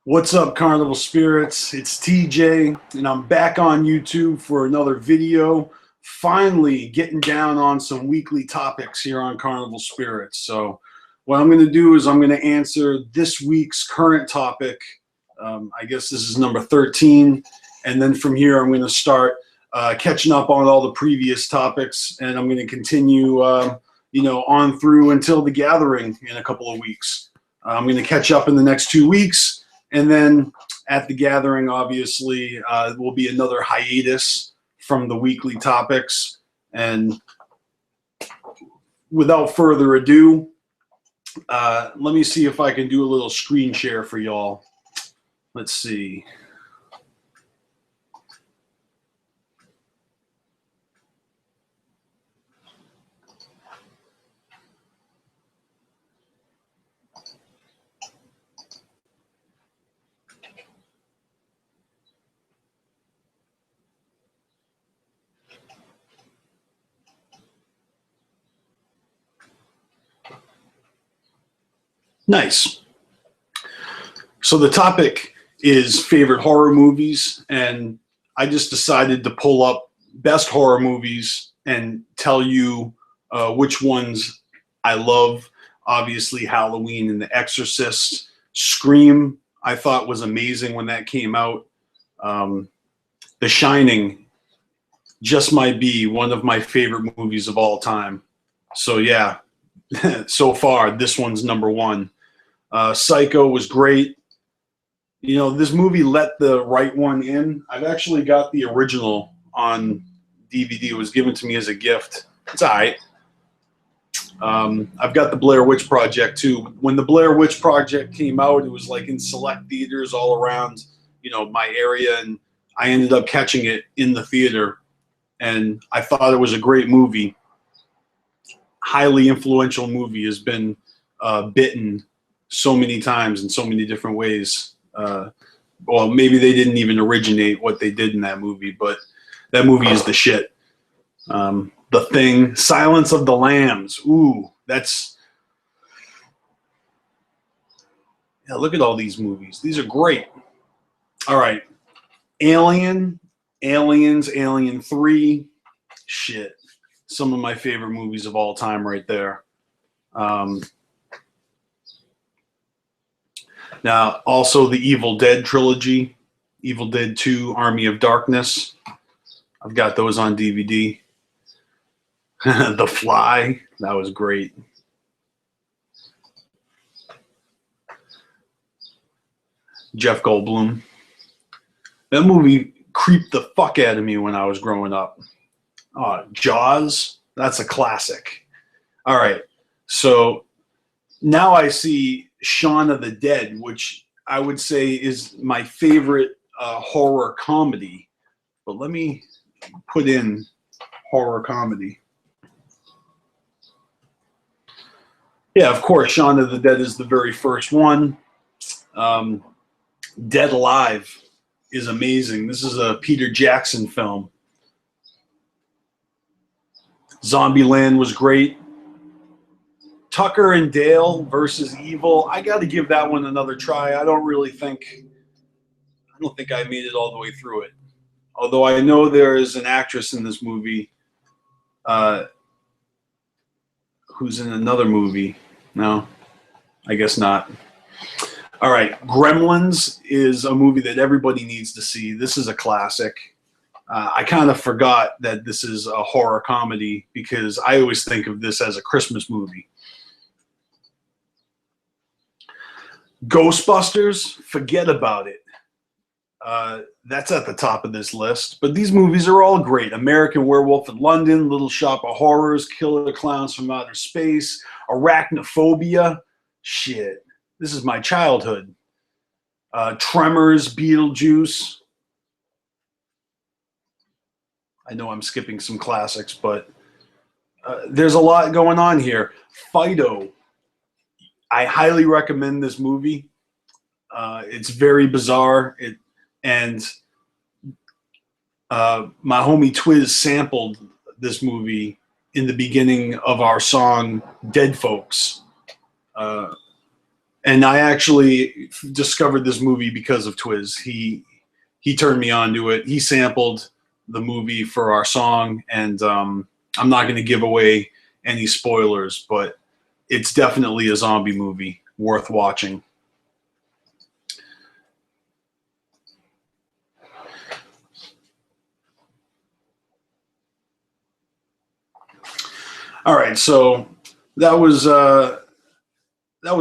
What's up, Carnival Spirits? It's TJ, and I'm back on YouTube for another video. Finally getting down on some weekly topics here on Carnival Spirits. So what I'm going to do is I'm going to answer this week's current topic. I guess this is number 13. And then from here, I'm going to start catching up on all the previous topics. And I'm going to continue, on through until the gathering in a couple of weeks. I'm going to catch up in the next 2 weeks. And then at the gathering, obviously, will be another hiatus from the weekly topics. And without further ado, let me see if I can do a little screen share for y'all. Let's see. Nice. So the topic is favorite horror movies, and I just decided to pull up best horror movies and tell you which ones I love. Obviously, Halloween and The Exorcist. Scream, I thought was amazing when that came out. The Shining just might be one of my favorite movies of all time. So yeah, so far, this one's number one. Psycho was great. You know, this movie let the right one in. I've actually got the original on DVD. It was given to me as a gift. It's all right. I've got the Blair Witch Project too. When the Blair Witch Project came out, it was like in select theaters all around, my area, and I ended up catching it in the theater, and I thought it was a great movie. Highly influential movie, has been bitten so many times in so many different ways. Well, maybe they didn't even originate what they did in that movie, but that movie is the shit. The Thing, Silence of the Lambs. Ooh, yeah, look at all these movies. These are great. All right. Aliens, Alien 3. Shit. Some of my favorite movies of all time right there. Now, also the Evil Dead trilogy, Evil Dead 2, Army of Darkness. I've got those on DVD. The Fly, that was great. Jeff Goldblum. That movie creeped the fuck out of me when I was growing up. Jaws, that's a classic. All right, so now I see Shaun of the Dead, which I would say is my favorite horror comedy. But let me put in horror comedy. Yeah, of course, Shaun of the Dead is the very first one. Dead Alive is amazing. This is a Peter Jackson film. Zombieland was great. Tucker and Dale versus Evil. I got to give that one another try. I don't think I made it all the way through it. Although I know there is an actress in this movie who's in another movie. No, I guess not. All right, Gremlins is a movie that everybody needs to see. This is a classic. I kind of forgot that this is a horror comedy because I always think of this as a Christmas movie. Ghostbusters, forget about it. That's at the top of this list. But these movies are all great. American Werewolf in London, Little Shop of Horrors, Killer Clowns from Outer Space, Arachnophobia. Shit, this is my childhood. Tremors, Beetlejuice. I know I'm skipping some classics, but there's a lot going on here. Fido. I highly recommend this movie. It's very bizarre. My homie Twiz sampled this movie in the beginning of our song Dead Folks. And I actually discovered this movie because of Twiz. He turned me on to it. He sampled the movie for our song, and I'm not going to give away any spoilers, but it's definitely a zombie movie worth watching. All right, so that was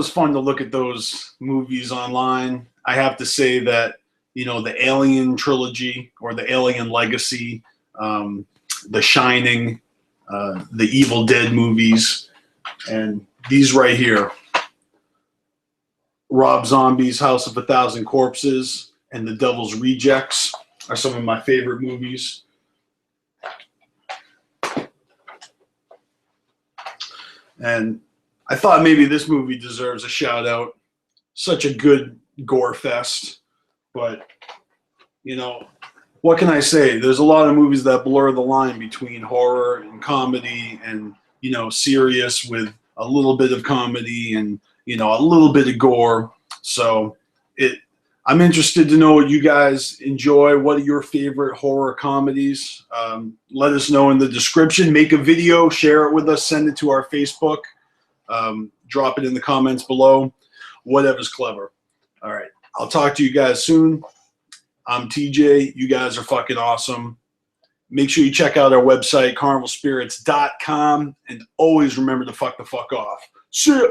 fun to look at those movies online. I have to say that, you know, the Alien trilogy or the Alien Legacy, The Shining, the Evil Dead movies, and these right here, Rob Zombie's House of a Thousand Corpses and The Devil's Rejects are some of my favorite movies. And I thought maybe this movie deserves a shout out. Such a good gore fest. But, you know, what can I say? There's a lot of movies that blur the line between horror and comedy and, you know, serious with a little bit of comedy and, you know, a little bit of gore. So I'm interested to know what you guys enjoy. What are your favorite horror comedies? Let us know in the description. Make a video, share it with us, send it to our Facebook. Drop it in the comments below. Whatever's clever. All right. I'll talk to you guys soon. I'm TJ. You guys are fucking awesome. Make sure you check out our website, CarnivalSpirits.com, and always remember to fuck the fuck off. See ya.